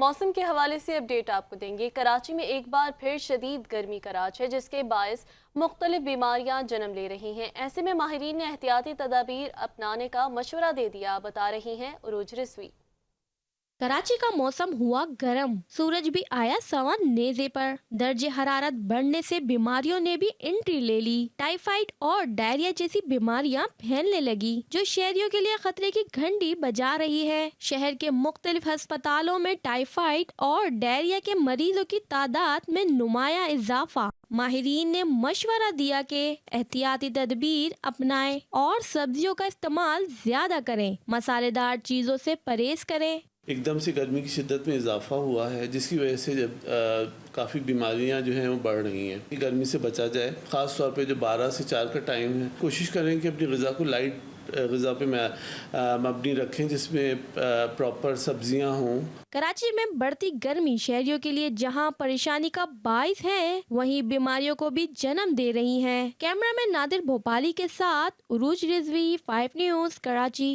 मौसम के हवाले से अपडेट आपको देंगे। कराची में एक बार फिर शदीद गर्मी का राज है, जिसके बायस मुख्तलिफ बीमारियां जन्म ले रही हैं। ऐसे में माहिरीन ने एहतियाती तदाबीर अपनाने का मशवरा दे दिया, बता रही हैं उरूज रिजवी। कराची का मौसम हुआ गर्म, सूरज भी आया सवा नेज़े पर। दर्जे हरारत बढ़ने से बीमारियों ने भी एंट्री ले ली। टाइफाइड और डायरिया जैसी बीमारियां फैलने लगी, जो शहरियों के लिए खतरे की घंटी बजा रही है। शहर के मुख्तलिफ अस्पतालों में टाइफाइड और डायरिया के मरीजों की तादाद में नुमाया इजाफा। माहिरीन ने मशवरा दिया कि एहतियाती तदबीर अपनाएं और सब्जियों का इस्तेमाल ज्यादा करें, मसालेदार चीजों से परहेज करें। एकदम से गर्मी की शिद्दत में इजाफा हुआ है, जिसकी वजह से जब काफ़ी बीमारियां जो हैं वो बढ़ रही हैं। गर्मी से बचा जाए, ख़ास तौर पे जो 12 से 4 का टाइम है, कोशिश करें कि अपनी ग़िज़ा को लाइट ग़िज़ा पे मबनी रखें, जिसमें प्रॉपर सब्जियां हों। कराची में बढ़ती गर्मी शहरियों के लिए जहां परेशानी का बाइस है, वहीं बीमारियों को भी जन्म दे रही हैं। कैमरामैन नादिर भोपाली के साथ उरूज रिजवी, 5 न्यूज़, कराची।